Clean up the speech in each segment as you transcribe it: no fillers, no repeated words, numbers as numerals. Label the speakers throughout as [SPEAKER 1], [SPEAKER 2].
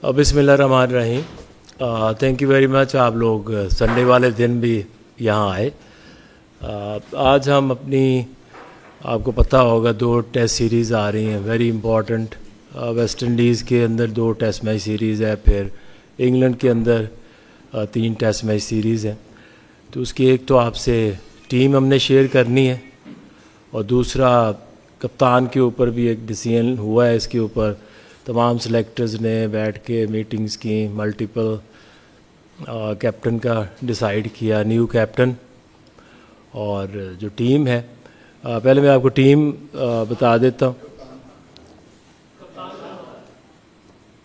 [SPEAKER 1] बिस्मिल्लाहिर्रहमानिर्रहीम। Thank you very much, आप लोग संडे वाले दिन भी यहाँ आए। आज हम अपनी, आपको पता होगा, 2 टेस्ट सीरीज़ आ रही हैं, वेरी इंपॉर्टेंट। वेस्ट इंडीज़ के अंदर 2 टेस्ट मैच सीरीज़ है, फिर इंग्लैंड के अंदर 3 टेस्ट मैच सीरीज़ हैं। तो उसकी एक तो आपसे टीम हमने शेयर करनी है, और दूसरा कप्तान के ऊपर भी एक डिसीजन हुआ है। इसके ऊपर तमाम सेलेक्टर्स ने बैठ के मीटिंग्स की, मल्टीपल कैप्टन का डिसाइड किया, न्यू कैप्टन और जो टीम है। पहले मैं आपको टीम बता देता हूँ।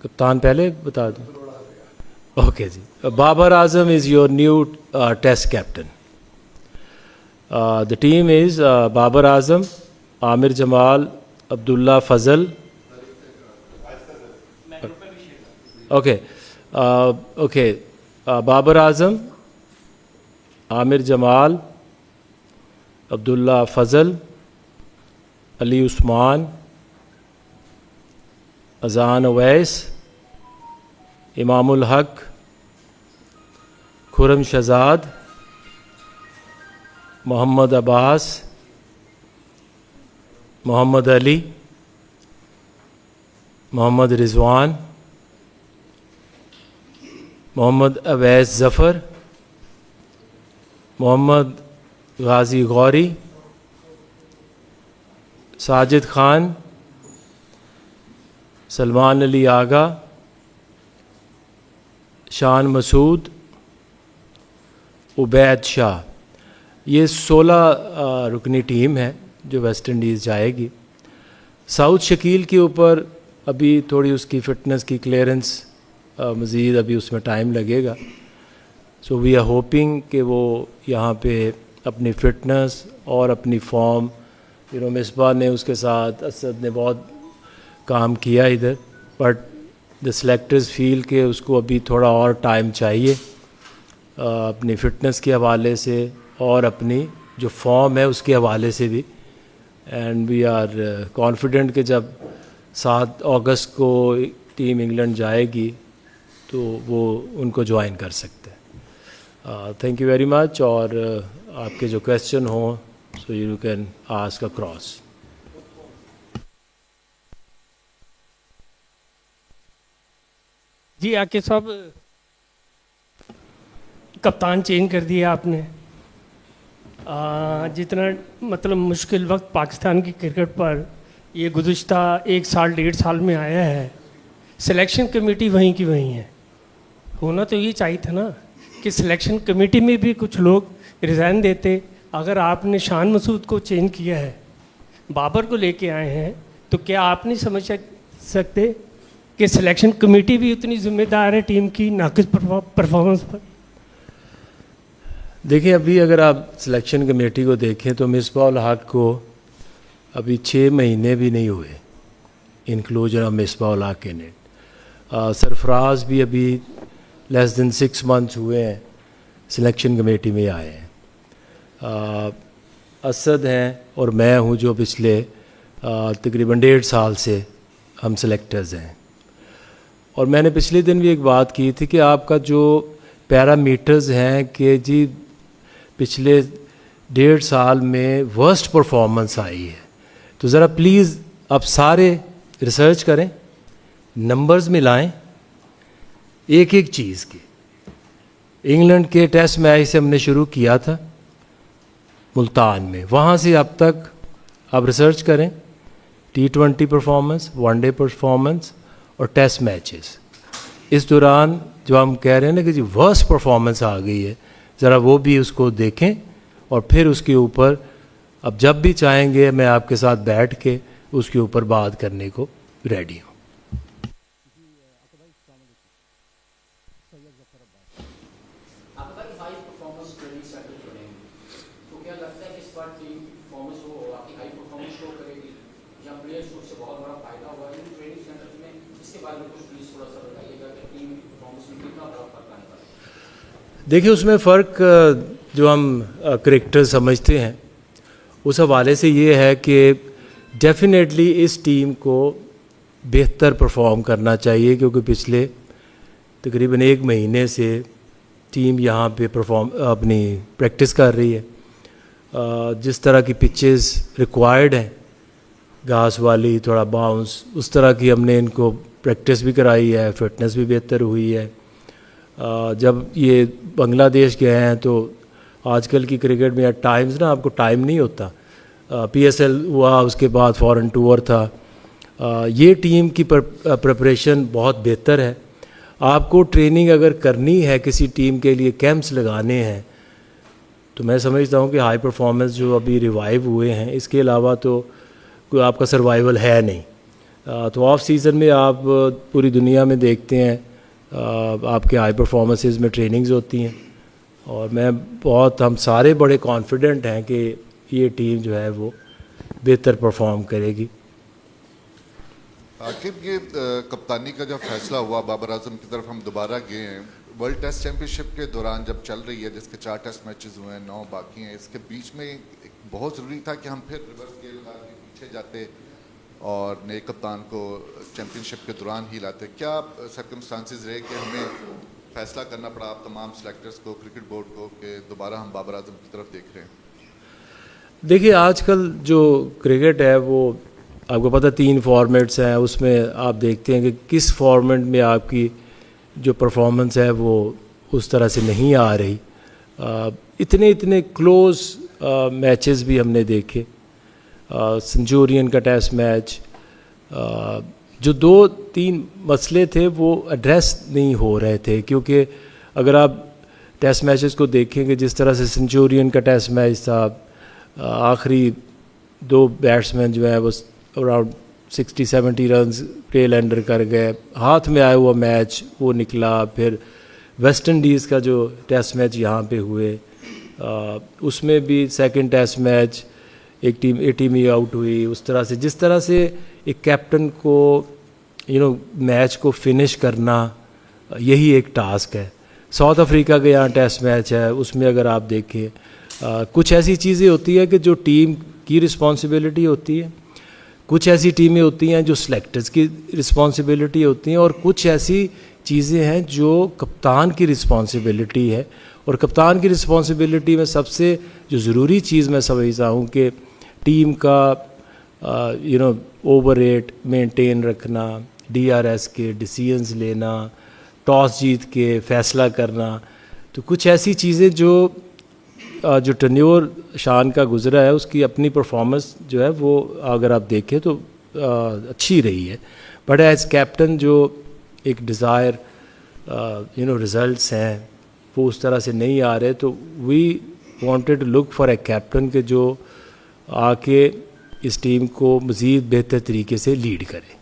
[SPEAKER 1] कप्तान पहले बता दूँ? ओके जी। Babar Azam is your new test captain. The team is Babar Azam, Aamir Jamal, Abdullah Fazal. Okay, Babar Azam, Aamir Jamal, Abdullah Fazal, Ali Usman, Azan Awais, Imamul Haq, Khurram Shahzad, Mohammad Abbas, Mohammad Ali, Mohammad Rizwan, Mohammad Awais Zafar, Mohammad गाजी गौरी, साजिद ख़ान, सलमान अली आगा, शान मसूद, उबैद शाह। ये 16 रुकनी टीम है जो वेस्ट इंडीज़ जाएगी। साउथ शकील के ऊपर अभी थोड़ी उसकी फ़िटनेस की क्लियरेंस मज़ीद अभी उसमें टाइम लगेगा। सो वी आर होपिंग कि वो यहाँ पे अपनी फ़िटनेस और अपनी फॉर्म, मिसबा ने उसके साथ, असद ने बहुत काम किया इधर, बट द सेलेक्टर्स फील कि उसको अभी थोड़ा और टाइम चाहिए अपनी फ़िटनेस के हवाले से और अपनी जो फॉर्म है उसके हवाले से भी। एंड वी आर कॉन्फिडेंट कि जब 7 अगस्त को टीम इंग्लैंड जाएगी तो वो उनको ज्वाइन कर सकते हैं। Thank you very much. और आपके जो क्वेश्चन हो so you can ask across.
[SPEAKER 2] जी आके साहब, कप्तान चेंज कर दिया आपने। जितना मतलब मुश्किल वक्त पाकिस्तान की क्रिकेट पर ये गुज़िश्ता 1 साल 1.5 साल में आया है, सिलेक्शन कमेटी वहीं की वहीं है। होना तो ये चाहिए था ना कि सिलेक्शन कमेटी में भी कुछ लोग रिज़ाइन देते। अगर आपने शान मसूद को चेंज किया है, बाबर को लेके आए हैं, तो क्या आप नहीं समझ सकते कि सिलेक्शन कमेटी भी उतनी जिम्मेदार है टीम की नाक़िस परफॉर्मेंस पर?
[SPEAKER 1] देखिए, अभी अगर आप सिलेक्शन कमेटी को देखें तो मिसबाउल हक को अभी 6 महीने भी नहीं हुए इंक्लूजन ऑफ मिसबाउल हक इन इट। सरफराज भी अभी लेस देन 6 मंथ्स हुए हैं सिलेक्शन कमेटी में आए हैं। असद हैं और मैं हूँ जो पिछले तकरीबन 1.5 साल से हम सिलेक्टर्स हैं। और मैंने पिछले दिन भी एक बात की थी कि आपका जो पैरामीटर्स हैं कि जी पिछले 1.5 साल में वर्स्ट परफॉर्मेंस आई है, तो ज़रा प्लीज़ आप सारे रिसर्च करें, नंबर्स मिलाएं एक एक चीज़ की। इंग्लैंड के टेस्ट मैच से हमने शुरू किया था मुल्तान में, वहाँ से अब तक आप रिसर्च करें T20 परफॉर्मेंस, वनडे परफॉर्मेंस और टेस्ट मैचेस। इस दौरान जो हम कह रहे हैं ना कि जी वर्स्ट परफॉर्मेंस आ गई है, ज़रा वो भी उसको देखें और फिर उसके ऊपर अब जब भी चाहेंगे मैं आपके साथ बैठ के उसके ऊपर बात करने को रेडी हूँ। देखिए, उसमें फ़र्क जो हम क्रिकेटर समझते हैं उस हवाले से ये है कि डेफिनेटली इस टीम को बेहतर परफॉर्म करना चाहिए, क्योंकि पिछले तकरीबन 1 महीने से टीम यहाँ पे अपनी प्रैक्टिस कर रही है। जिस तरह की पिचेस रिक्वायर्ड हैं, घास वाली, थोड़ा बाउंस, उस तरह की हमने इनको प्रैक्टिस भी कराई है, फिटनेस भी बेहतर हुई है। जब ये बांग्लादेश गए हैं तो आजकल की क्रिकेट में एट टाइम्स ना आपको टाइम नहीं होता। PSL हुआ, उसके बाद फॉरेन टूर था। ये टीम की प्रिपरेशन बहुत बेहतर है। आपको ट्रेनिंग अगर करनी है, किसी टीम के लिए कैंप्स लगाने हैं, तो मैं समझता हूँ कि हाई परफॉर्मेंस जो अभी रिवाइव हुए हैं, इसके अलावा तो कोई आपका सर्वाइवल है नहीं। तो ऑफ सीज़न में आप पूरी दुनिया में देखते हैं आपके हाई परफॉर्मेंसेस में ट्रेनिंग्स होती हैं, और हम सारे बड़े कॉन्फिडेंट हैं कि ये टीम जो है वो बेहतर परफॉर्म करेगी।
[SPEAKER 3] आखिर ये कप्तानी का जो फैसला हुआ, बाबर आजम की तरफ हम दोबारा गए हैं। वर्ल्ड टेस्ट चैंपियनशिप के दौरान जब चल रही है, जिसके 4 टेस्ट मैचेस हुए हैं, 9 बाकी हैं, इसके बीच में एक बहुत ज़रूरी था कि हम फिर रिवर्स गेयर लगा के पीछे जाते और नए कप्तान को चैंपियनशिप के दौरान ही लाते। क्या सर्कमस्टांसेस रहे कि हमें फैसला करना पड़ा आप तमाम सेलेक्टर्स को, क्रिकेट बोर्ड को, कि दोबारा हम बाबर आजम की तरफ देख रहे हैं?
[SPEAKER 1] देखिए, आजकल जो क्रिकेट है वो आपको पता 3 फॉर्मेट्स हैं। उसमें आप देखते हैं कि किस फॉर्मेट में आपकी जो परफॉर्मेंस है वो उस तरह से नहीं आ रही। इतने क्लोज मैचेस भी हमने देखे। सेंचुरियन का टेस्ट मैच, जो 2-3 मसले थे वो एड्रेस नहीं हो रहे थे, क्योंकि अगर आप टेस्ट मैचेस को देखेंगे, जिस तरह से सेंचुरियन का टेस्ट मैच था, आखिरी 2 बैट्समैन जो है वो अराउंड 60-70 रन्स टेल एंडर कर गए, हाथ में आया हुआ मैच वो निकला। फिर वेस्ट इंडीज़ का जो टेस्ट मैच यहाँ पे हुए, उसमें भी सेकंड टेस्ट मैच एक टीम ही आउट हुई। उस तरह से, जिस तरह से एक कैप्टन को मैच को फिनिश करना, यही एक टास्क है। साउथ अफ्रीका के यहाँ टेस्ट मैच है, उसमें अगर आप देखें कुछ ऐसी चीज़ें होती है कि जो टीम की रिस्पॉन्सिबिलिटी होती है, कुछ ऐसी टीमें होती हैं जो सिलेक्टर्स की रिस्पॉन्सिबिलिटी होती हैं, और कुछ ऐसी चीज़ें हैं जो कप्तान की रिस्पॉन्सिबिलिटी है। और कप्तान की रिस्पॉन्सिबिलिटी में सबसे जो ज़रूरी चीज़ मैं समझता हूँ कि टीम का ओवर रेट मेंटेन रखना, DRS के डिसीजंस लेना, टॉस जीत के फैसला करना। तो कुछ ऐसी चीज़ें जो टन्योर शान का गुजरा है, उसकी अपनी परफॉर्मेंस जो है वो अगर आप देखें तो अच्छी रही है। बट एज कैप्टन जो एक डिज़ायर रिजल्ट्स हैं वो उस तरह से नहीं आ रहे, तो we wanted to look for a captain के जो आके इस टीम को मज़ीद बेहतर तरीके से लीड करे।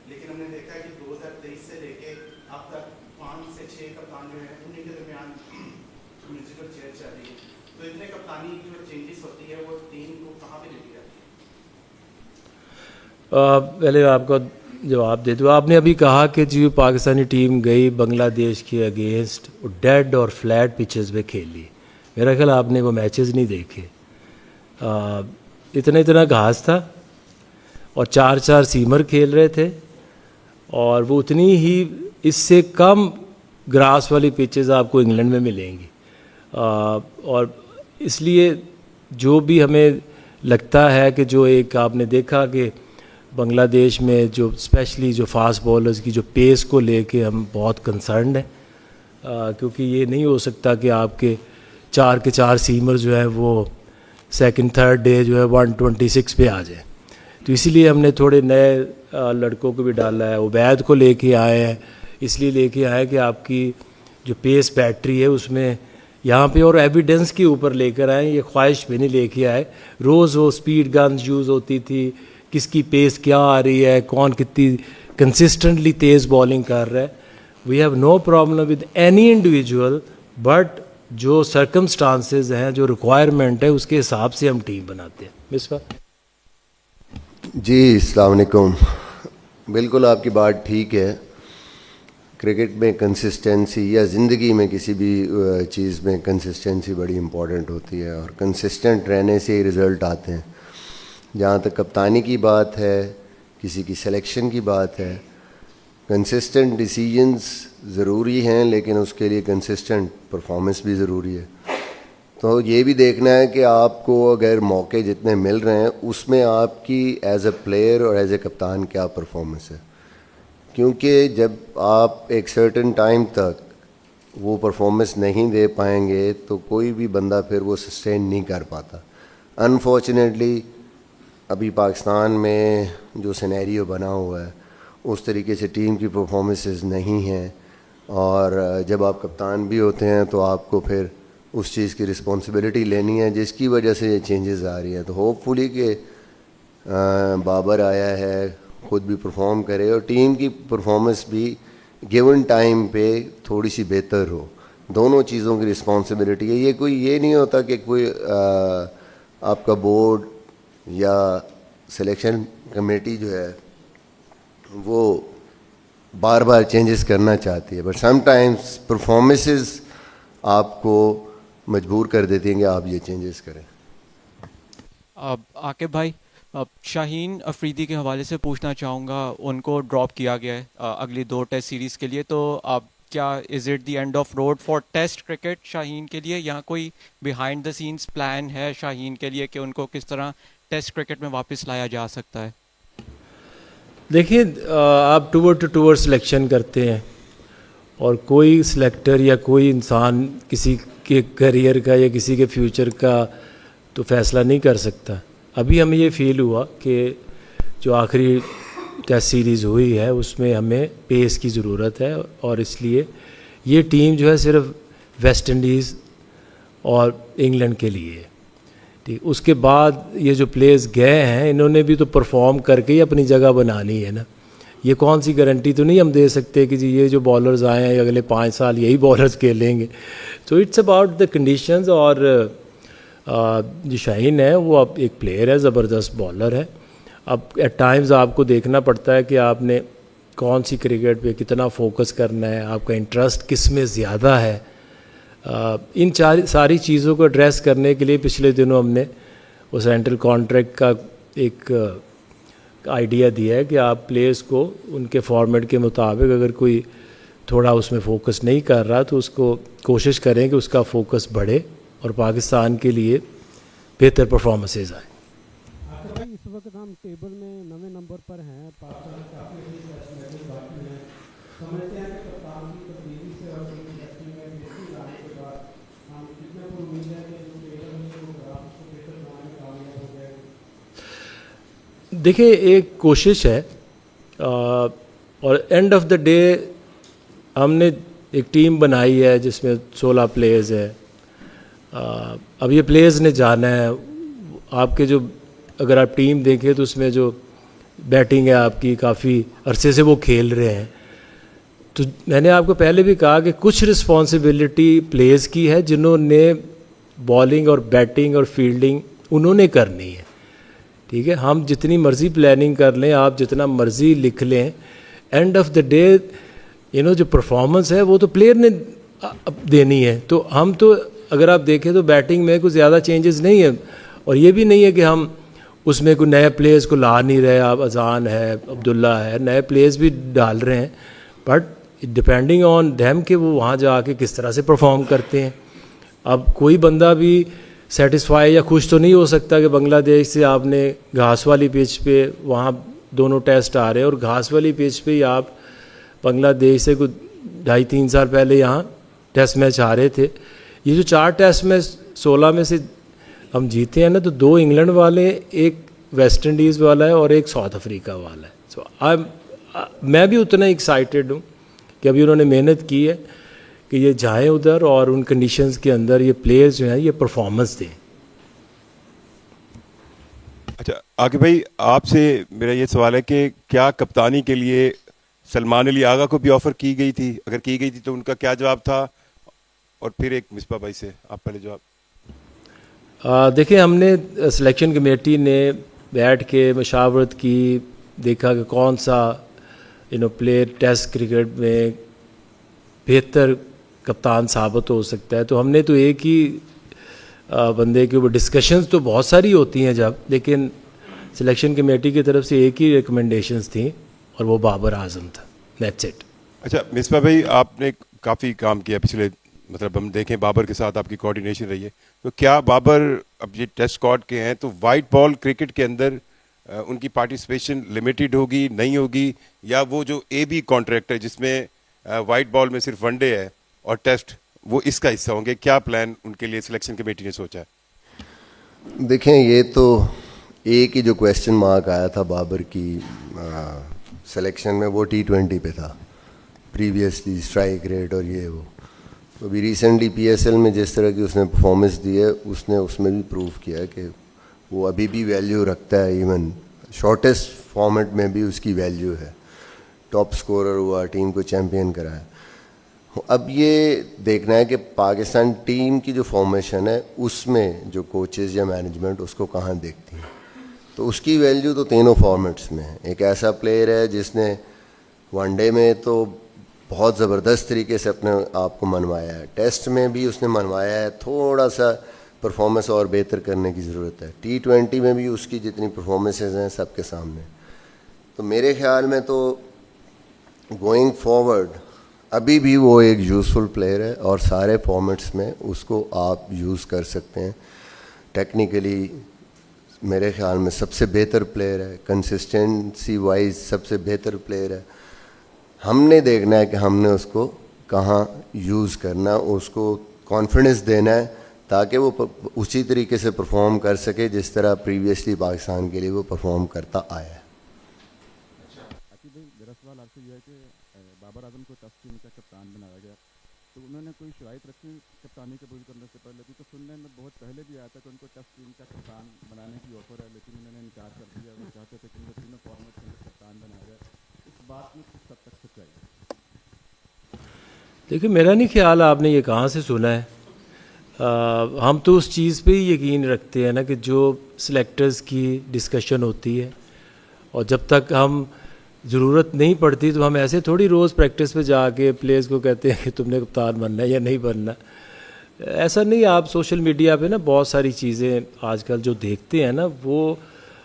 [SPEAKER 4] लेकिन हमने देखा है कि 2023 से लेके अब तक 5 से 6 कप्तान जो है उन्हीं के दरमियान म्यूजिकल चेयर चल रही है। तो इतने कप्तानी जो चेंजेस होती है वो टीम को कहाँ पे लेके जाती है?
[SPEAKER 1] पहले आपको जवाब दे दूँ। आपने अभी कहा कि जो पाकिस्तानी टीम गई बांग्लादेश के अगेंस्ट डेड और फ्लैट पिचेस पे खेली। मेरा ख्याल आपने वो मैचेस नहीं देखे। इतना घास था और 4-4 सीमर खेल रहे थे, और वो उतनी ही इससे कम ग्रास वाली पिचेस आपको इंग्लैंड में मिलेंगी। और इसलिए जो भी हमें लगता है कि जो एक आपने देखा कि बांग्लादेश में जो स्पेशली जो फास्ट बॉलर्स की जो पेस को लेके हम बहुत कंसर्न्ड हैं, क्योंकि ये नहीं हो सकता कि आपके 4 के 4 सीमर जो है वो सेकंड थर्ड डे जो है 126 पे आ जाए। तो इसीलिए हमने थोड़े नए लड़कों को भी डाला है। उबैद को लेके आए हैं, इसलिए लेके आए कि आपकी जो पेस बैटरी है उसमें यहाँ पे और एविडेंस के ऊपर लेकर आए। ये ख्वाहिश भी नहीं लेके आए। रोज़ वो स्पीड गन्स यूज़ होती थी, किसकी पेस क्या आ रही है, कौन कितनी कंसिस्टेंटली तेज़ बॉलिंग कर रहा है। We have no problem with any individual, but जो सर्कमस्टांसेस हैं, जो रिक्वायरमेंट है, उसके हिसाब से हम टीम बनाते हैं। मिसबा
[SPEAKER 5] जी, अस्सलाम वालेकुम। बिल्कुल आपकी बात ठीक है। क्रिकेट में कंसिस्टेंसी या ज़िंदगी में किसी भी चीज़ में कंसिस्टेंसी बड़ी इम्पॉर्टेंट होती है और कंसिस्टेंट रहने से ही रिज़ल्ट आते हैं। जहाँ तक कप्तानी की बात है, किसी की सिलेक्शन की बात है, कंसिस्टेंट डिसीजंस ज़रूरी हैं, लेकिन उसके लिए कंसिस्टेंट परफॉर्मेंस भी ज़रूरी है। तो ये भी देखना है कि आपको अगर मौके जितने मिल रहे हैं उसमें आपकी एज ए प्लेयर और एज ए कप्तान क्या परफॉर्मेंस है, क्योंकि जब आप एक सर्टेन टाइम तक वो परफॉर्मेंस नहीं दे पाएंगे तो कोई भी बंदा फिर वो सस्टेन नहीं कर पाता। अनफॉर्चुनेटली अभी पाकिस्तान में जो सिनेरियो बना हुआ है उस तरीके से टीम की परफॉर्मेंसेस नहीं हैं, और जब आप कप्तान भी होते हैं तो आपको फिर उस चीज़ की रिस्पॉन्सिबिलिटी लेनी है, जिसकी वजह से ये चेंजेस आ रही हैं। तो होपफुली कि बाबर आया है, खुद भी परफॉर्म करे और टीम की परफॉर्मेंस भी गिवन टाइम पे थोड़ी सी बेहतर हो। दोनों चीज़ों की रिस्पॉन्सिबिलिटी है। ये नहीं होता कि कोई आपका बोर्ड या सिलेक्शन कमेटी जो है वो बार बार चेंजेस करना चाहती है, बट समटाइम्स परफॉर्मेंसेस आपको मजबूर कर देती हैं कि आप ये चेंजेस करें।
[SPEAKER 6] आकिब भाई, शाहीन अफरीदी के हवाले से पूछना चाहूँगा, उनको ड्रॉप किया गया है अगली 2 टेस्ट सीरीज़ के लिए, तो आप क्या is it the end of road for test cricket Shaheen के लिए, या कोई बिहाइंड द सीन्स प्लान है शाहीन के लिए कि उनको किस तरह टेस्ट क्रिकेट में वापस लाया जा सकता है?
[SPEAKER 1] देखिए, आप टूवर सिलेक्शन करते हैं और कोई सिलेक्टर या कोई इंसान किसी के करियर का या किसी के फ्यूचर का तो फैसला नहीं कर सकता। अभी हमें ये फील हुआ कि जो आखिरी टेस्ट सीरीज़ हुई है उसमें हमें पेस की ज़रूरत है, और इसलिए ये टीम जो है सिर्फ वेस्ट इंडीज़ और इंग्लैंड के लिए है। ठीक, उसके बाद ये जो प्लेयर्स गए हैं इन्होंने भी तो परफॉर्म करके ही अपनी जगह बनानी है ना। ये कौन सी गारंटी तो नहीं हम दे सकते कि जी ये जो बॉलर्स आए हैं अगले 5 साल यही बॉलर्स खेलेंगे। तो इट्स अबाउट द कंडीशंस। और जो शाहीन है वो अब एक प्लेयर है, ज़बरदस्त बॉलर है। अब एट टाइम्स आपको देखना पड़ता है कि आपने कौन सी क्रिकेट पे कितना फोकस करना है, आपका इंटरेस्ट किस में ज़्यादा है। इन सारी चीज़ों को एड्रेस करने के लिए पिछले दिनों हमने वो सेंट्रल कॉन्ट्रैक्ट का एक आइडिया दिया है कि आप प्लेयर्स को उनके फॉर्मेट के मुताबिक अगर कोई थोड़ा उसमें फोकस नहीं कर रहा तो उसको कोशिश करें कि उसका फोकस बढ़े और पाकिस्तान के लिए बेहतर परफॉर्मेंसेज आए।
[SPEAKER 7] इस वक्त हम टेबल में 9वें नंबर पर हैं। पाकिस्तान काफ़ी मैचेस बाकी हैं। समझते हैं कि कप्तान की तब्दीली से और टेस्टिंग में बेहतरी लाने के बाद हम कितने को उम्मीद है कि जो टेबल में जो ग्राफ उसको बेहतर बनाने में कामयाब हो जाएगा?
[SPEAKER 1] देखिए, एक कोशिश है और एंड ऑफ द डे हमने एक टीम बनाई है जिसमें 16 प्लेयर्स है। अब ये प्लेयर्स ने जाना है। आपके जो अगर आप टीम देखें तो उसमें जो बैटिंग है आपकी काफ़ी अरसे से वो खेल रहे हैं। तो मैंने आपको पहले भी कहा कि कुछ रिस्पॉन्सिबिलिटी प्लेयर्स की है जिन्होंने बॉलिंग और बैटिंग और फील्डिंग उन्होंने करनी है। ठीक है, हम जितनी मर्ज़ी प्लानिंग कर लें, आप जितना मर्ज़ी लिख लें, एंड ऑफ द डे जो परफॉर्मेंस है वो तो प्लेयर ने देनी है। तो हम तो अगर आप देखें तो बैटिंग में कुछ ज़्यादा चेंजेस नहीं है, और ये भी नहीं है कि हम उसमें कोई नए प्लेयर्स को ला नहीं रहे। आप अजान है, अब्दुल्ला है, नए प्लेयर्स भी डाल रहे हैं, बट डिपेंडिंग ऑन देम कि वो वहाँ जाके किस तरह से परफॉर्म करते हैं। अब कोई बंदा भी सेटिस्फाई या खुश तो नहीं हो सकता कि बांग्लादेश से आपने घास वाली पिच पे वहाँ दोनों टेस्ट आ रहे हैं, और घास वाली पिच पे ही आप बांग्लादेश से कुछ 2.5-3 साल पहले यहाँ टेस्ट मैच आ रहे थे। ये जो 4 टेस्ट मैच 16 में से हम जीते हैं ना, तो 2 इंग्लैंड वाले, एक वेस्ट इंडीज़ वाला है और एक साउथ अफ्रीका वाला है। सो मैं भी उतना एक्साइटेड हूँ कि अभी उन्होंने मेहनत की है कि ये जाएं उधर और उन कंडीशंस के अंदर ये प्लेयर्स जो हैं ये परफॉर्मेंस दें।
[SPEAKER 8] अच्छा आकिब भाई, आपसे मेरा ये सवाल है कि क्या कप्तानी के लिए सलमान अली आगा को भी ऑफ़र की गई थी? अगर की गई थी तो उनका क्या जवाब था? और फिर एक मिसबा भाई से, आप पहले जवाब।
[SPEAKER 1] देखिए, हमने सिलेक्शन कमेटी ने बैठ के मशावरत की, देखा कि कौन सा प्लेयर टेस्ट क्रिकेट में बेहतर कप्तान साबित हो सकता है। तो हमने तो एक ही बंदे के ऊपर, डिस्कशंस तो बहुत सारी होती हैं जब, लेकिन सिलेक्शन कमेटी की तरफ से एक ही रिकमेंडेशंस थी और वो बाबर आजम था। That's it.
[SPEAKER 8] अच्छा मिसबा भाई, आपने काफ़ी काम किया पिछले, मतलब हम देखें बाबर के साथ आपकी कोऑर्डिनेशन रही है, तो क्या बाबर अब ये टेस्ट स्क्वाड के हैं तो वाइट बॉल क्रिकेट के अंदर उनकी पार्टिसिपेशन लिमिटेड होगी, नहीं होगी, या वो जो AB कॉन्ट्रैक्ट है जिसमें वाइट बॉल में सिर्फ वनडे है और टेस्ट, वो इसका हिस्सा होंगे? क्या प्लान उनके लिए सिलेक्शन कमेटी ने सोचा है?
[SPEAKER 5] देखें, ये तो एक ही जो क्वेश्चन मार्क आया था बाबर की सिलेक्शन में, वो T20 पे था, प्रीवियसली स्ट्राइक रेट और ये वो। तो अभी रिसेंटली PSL में जिस तरह की उसने परफॉर्मेंस दी है, उसने उसमें भी प्रूव किया है कि वो अभी भी वैल्यू रखता है। इवन शॉर्टेस्ट फॉर्मेट में भी उसकी वैल्यू है। टॉप स्कोरर हुआ, टीम को चैम्पियन कराया। अब ये देखना है कि पाकिस्तान टीम की जो फॉर्मेशन है उसमें जो कोचेज़ या मैनेजमेंट उसको कहाँ देखती है। तो उसकी वैल्यू तो तीनों फॉर्मेट्स में है। एक ऐसा प्लेयर है जिसने वनडे में तो बहुत ज़बरदस्त तरीके से अपने आप को मनवाया है, टेस्ट में भी उसने मनवाया है, थोड़ा सा परफॉर्मेंस और बेहतर करने की ज़रूरत है। T20 में भी उसकी जितनी परफॉर्मेंसेज हैं सबके सामने। तो मेरे ख्याल में तो गोइंग फॉरवर्ड अभी भी वो एक यूज़फुल प्लेयर है और सारे फॉर्मेट्स में उसको आप यूज़ कर सकते हैं। टेक्निकली मेरे ख्याल में सबसे बेहतर प्लेयर है, कंसिस्टेंसी वाइज सबसे बेहतर प्लेयर है। हमने देखना है कि हमने उसको कहाँ यूज़ करना, उसको कॉन्फिडेंस देना है ताकि वो उसी तरीके से परफॉर्म कर सके जिस तरह प्रीवियसली पाकिस्तान के लिए वो परफॉर्म करता आया है।
[SPEAKER 9] आकिब भाई, मेरा सवाल आपसे यह है कि बाबर आजम को टेस्ट टीम का कप्तान बनाया गया, तो उन्होंने कोई शराइत रखी कप्तानी कबूल करने से पहले? क्योंकि सुनने में बहुत पहले भी आया था कि उनको टेस्ट टीम का कप्तान बनाने की ऑफर है, लेकिन उन्होंने इनकार कर दिया। वो चाहते थे कि उनको तीनों फॉर्मेट में कप्तान बनाया जाए। इस बात में किस हद तक सच्चाई है?
[SPEAKER 1] देखिए, मेरा नहीं ख्याल आपने ये कहाँ से सुना है। हम तो उस चीज़ पे ही यकीन रखते हैं ना कि जो सिलेक्टर्स की डिस्कशन होती है, और जब तक हम ज़रूरत नहीं पड़ती तो हम ऐसे थोड़ी रोज़ प्रैक्टिस पे जाके प्लेयर्स को कहते हैं कि तुमने कप्तान बनना है या नहीं बनना। ऐसा नहीं। आप सोशल मीडिया पे ना बहुत सारी चीज़ें आजकल जो देखते हैं ना, वो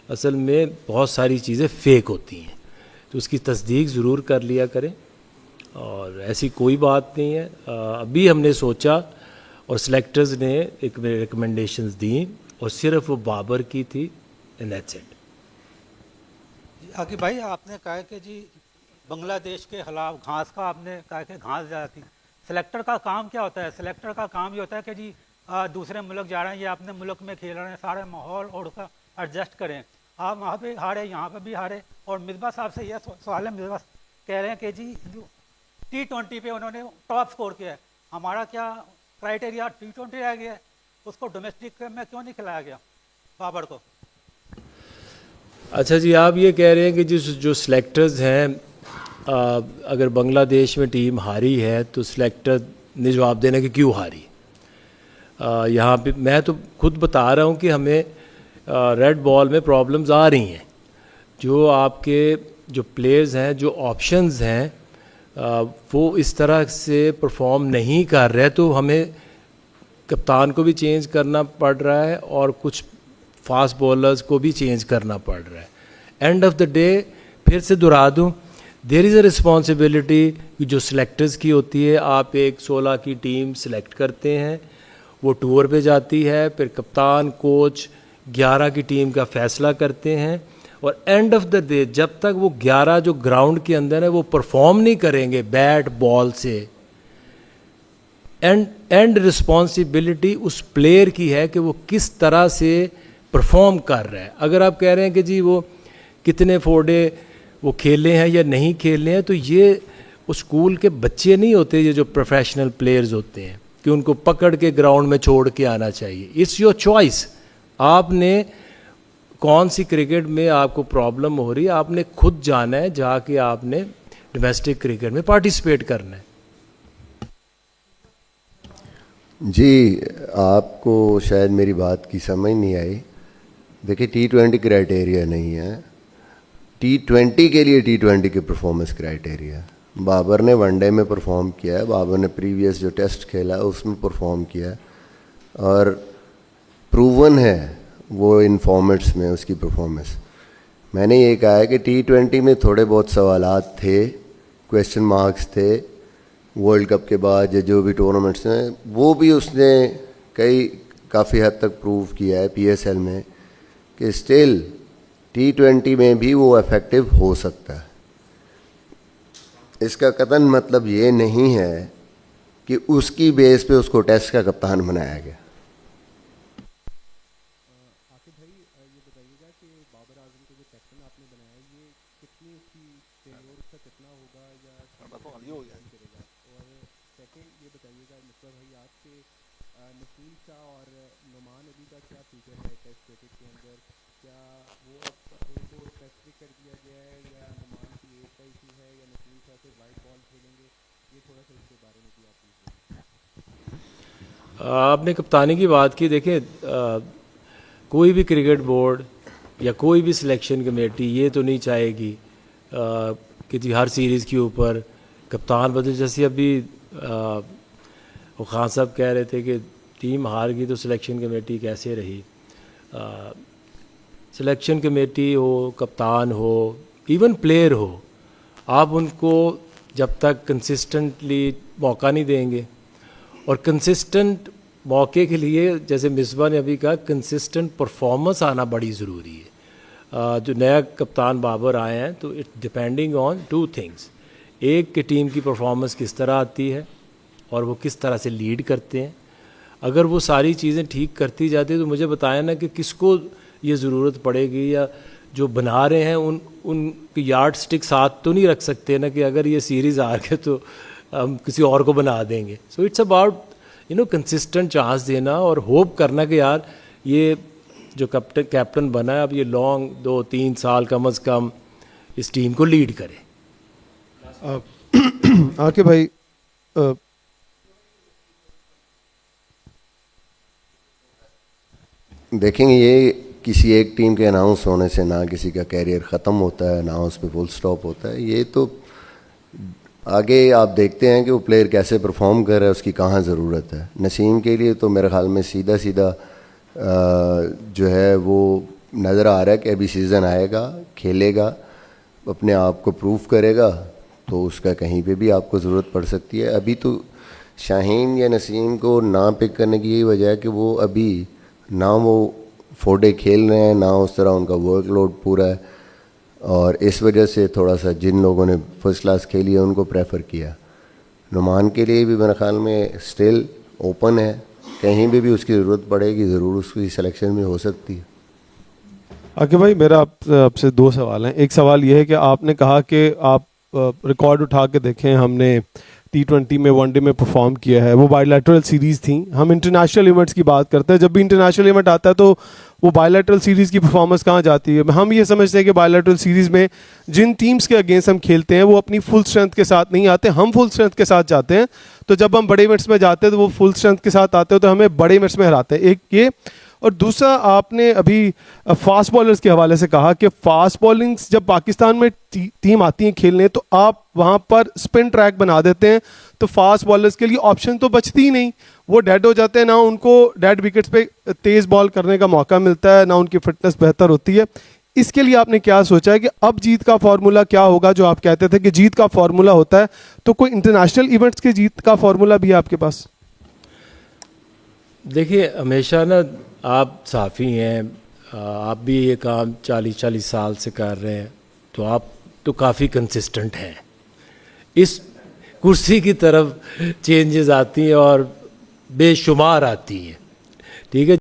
[SPEAKER 1] असल में बहुत सारी चीज़ें फ़ेक होती हैं, तो उसकी तस्दीक ज़रूर कर लिया करें। और ऐसी कोई बात नहीं है। अभी हमने सोचा और सिलेक्टर्स ने एक रिकमेंडेशंस दी और सिर्फ वो बाबर की थी, एंड दैट्स इट।
[SPEAKER 10] आकिब भाई, आपने कहा कि जी बांग्लादेश के खिलाफ घास का आपने कहा कि घास ज़्यादा थी। सिलेक्टर का काम क्या होता है? सिलेक्टर का काम ये होता है कि जी दूसरे मुल्क जा रहे हैं या अपने मुल्क में खेल रहे हैं, सारे माहौल और उसका एडजस्ट करें। आप वहाँ पे हारे, यहाँ पे भी हारे। और मिसबा साहब से यह सवाल है, मिसबा कह रहे हैं कि जी जो T20 पे उन्होंने टॉप स्कोर किया है, हमारा क्या क्राइटेरिया T20 रह गया है? उसको डोमेस्टिक में क्यों नहीं खिलाया गया बाबर को?
[SPEAKER 1] अच्छा जी, आप ये कह रहे हैं कि जो सिलेक्टर्स हैं, अगर बांग्लादेश में टीम हारी है तो सिलेक्टर ने जवाब देना कि क्यों हारी। यहाँ पे मैं तो खुद बता रहा हूँ कि हमें रेड बॉल में प्रॉब्लम्स आ रही हैं। जो आपके जो प्लेयर्स हैं, जो ऑप्शंस हैं, वो इस तरह से परफॉर्म नहीं कर रहे, तो हमें कप्तान को भी चेंज करना पड़ रहा है और कुछ फास्ट बॉलर्स को भी चेंज करना पड़ रहा है। एंड ऑफ द डे फिर से दोहरा दूँ, देयर इज़ अ रिस्पॉन्सिबिलिटी जो सिलेक्टर्स की होती है। आप एक 16 की टीम सिलेक्ट करते हैं, वो टूर पे जाती है, फिर कप्तान कोच 11 की टीम का फ़ैसला करते हैं, और एंड ऑफ द डे जब तक वो 11 जो ग्राउंड के अंदर है वो परफॉर्म नहीं करेंगे बैट बॉल से, एंड रिस्पॉन्सिबिलिटी उस प्लेयर की है कि वो किस तरह से परफॉर्म कर रहा है। अगर आप कह रहे हैं कि जी वो कितने फोड़े वो खेले हैं या नहीं खेले हैं, तो ये उस स्कूल के बच्चे नहीं होते, ये जो प्रोफेशनल प्लेयर्स होते हैं कि उनको पकड़ के ग्राउंड में छोड़ के आना चाहिए। It's your choice. आपने कौन सी क्रिकेट में आपको प्रॉब्लम हो रही है, आपने खुद जाना है, जाके आपने डोमेस्टिक क्रिकेट में पार्टिसिपेट करना है।
[SPEAKER 5] जी, आपको शायद मेरी बात की समझ नहीं आई। देखिए, T20 क्राइटेरिया नहीं है, T20 के लिए T20 के परफॉर्मेंस क्राइटेरिया। बाबर ने वनडे में परफॉर्म किया है, बाबर ने प्रीवियस जो टेस्ट खेला है उसमें परफॉर्म किया है, और प्रूवन है वो इन फॉर्मेट्स में उसकी परफॉर्मेंस। मैंने ये कहा है कि T20 में थोड़े बहुत सवालात थे, क्वेश्चन मार्क्स थे वर्ल्ड कप के बाद या जो भी टूर्नामेंट्स हैं, वो भी उसने काफ़ी हद तक प्रूव किया है PSL में कि स्टिल T20 में भी वो इफेक्टिव हो सकता है। इसका कतन मतलब ये नहीं है कि उसकी बेस पे उसको टेस्ट का कप्तान बनाया गया।
[SPEAKER 7] आकिब भाई, ये बताइएगा कि बाबर आजम को जो कैप्टन आपने बनाया, ये कितनी उसकी टेन्योर उसका कितना होगा या करेगा? और सेकंड ये बताइएगा मिस्टर भाई, आपके नसीम शाह और नुमान अली का क्या फ्यूचर है टेस्ट क्रिकेट के अंदर? क्या वो उनको स्पेसिफिक कर दिया गया है, या नुमान की एज का इशू है, या नसीम शाह से वाइट बॉल खेलेंगे? ये थोड़ा सा इसके बारे में भी आप प्लीज़।
[SPEAKER 1] आपने कप्तानी की बात की। देखिए, कोई भी क्रिकेट बोर्ड या कोई भी सिलेक्शन कमेटी ये तो नहीं चाहेगी कि जी हर सीरीज़ के ऊपर कप्तान बदले। जैसे अभी वो खान साहब कह रहे थे कि टीम हार गई तो सिलेक्शन कमेटी कैसे रही। सिलेक्शन कमेटी हो, कप्तान हो, इवन प्लेयर हो, आप उनको जब तक कंसिस्टेंटली मौका नहीं देंगे, और कंसिस्टेंट मौके के लिए जैसे मिसबा ने अभी कहा, कंसिस्टेंट परफॉर्मेंस आना बड़ी ज़रूरी है। जो नया कप्तान बाबर आए हैं तो इट्स डिपेंडिंग ऑन 2 थिंग्स। एक कि टीम की परफॉर्मेंस किस तरह आती है और वो किस तरह से लीड करते हैं। अगर वो सारी चीज़ें ठीक करती जाती तो मुझे बताया ना कि किसको ये ज़रूरत पड़ेगी, या जो बना रहे हैं उन यार्ड स्टिक साथ तो नहीं रख सकते ना कि अगर ये सीरीज़ हार गए तो हम किसी और को बना देंगे। So it's about consistent chance देना और होप करना कि यार ये जो कैप्टन बना है अब ये लॉन्ग 2-3 साल कम से कम इस टीम को लीड करे।
[SPEAKER 11] आके भाई,
[SPEAKER 5] देखेंगे, ये किसी एक टीम के अनाउंस होने से ना किसी का कैरियर ख़त्म होता है ना उस पर फुल स्टॉप होता है। ये तो आगे आप देखते हैं कि वो प्लेयर कैसे परफॉर्म कर रहा है, उसकी कहाँ ज़रूरत है। नसीम के लिए तो मेरे ख़्याल में सीधा जो है वो नज़र आ रहा है कि अभी सीज़न आएगा, खेलेगा, अपने आप को प्रूव करेगा, तो उसका कहीं पे भी आपको ज़रूरत पड़ सकती है। अभी तो शाहीन या नसीम को ना पिक करने की यही वजह है कि वो अभी ना वो 4 डे खेल रहे हैं, ना उस तरह उनका वर्कलोड पूरा है, और इस वजह से थोड़ा सा जिन लोगों ने फर्स्ट क्लास खेली है उनको प्रेफर किया। नुमान के लिए भी मेरे ख्याल में स्टिल ओपन है, कहीं भी उसकी ज़रूरत पड़ेगी ज़रूर उसकी सिलेक्शन में हो सकती है।
[SPEAKER 11] आके भाई, मेरा आपसे 2 सवाल हैं। एक सवाल ये है कि आपने कहा कि आप रिकॉर्ड उठा के देखें, हमने T20 में वनडे में परफॉर्म किया है, वो बायलैटरल सीरीज़ थी। हम इंटरनेशनल इवेंट्स की बात करते हैं, जब भी इंटरनेशनल इवेंट आता है तो वो बायलैटरल सीरीज़ की परफॉर्मेंस कहाँ जाती है? हम ये समझते हैं कि बायलैटरल सीरीज़ में जिन टीम्स के अगेंस्ट हम खेलते हैं वो अपनी फुल स्ट्रेंथ के साथ नहीं आते, हम फुल स्ट्रेंथ के साथ जाते हैं। तो जब हम बड़े इवेंट्स में जाते हैं तो वो फुल स्ट्रेंथ के साथ आते हैं, तो हमें बड़े इवेंट्स में हराते हैं। एक ये, और दूसरा आपने अभी फास्ट बॉलर्स के हवाले से कहा कि फास्ट बॉलिंग्स जब पाकिस्तान में टीम आती है खेलने तो आप वहाँ पर स्पिन ट्रैक बना देते हैं, तो फास्ट बॉलर्स के लिए ऑप्शन तो बचती ही नहीं, वो डेड हो जाते हैं, ना उनको डेड विकेट्स पे तेज़ बॉल करने का मौका मिलता है, ना उनकी फिटनेस बेहतर होती है। इसके लिए आपने क्या सोचा है कि अब जीत का फार्मूला क्या होगा? जो आप कहते थे कि जीत का फार्मूला होता है, तो कोई इंटरनेशनल इवेंट्स के जीत का फार्मूला भी है आपके पास?
[SPEAKER 1] देखिए, हमेशा ना आप साफ़ी हैं, आप भी ये काम 40-40 साल से कर रहे हैं, तो आप तो काफ़ी कंसिस्टेंट हैं। इस कुर्सी की तरफ चेंजेस आती हैं और बेशुमार आती हैं, ठीक है।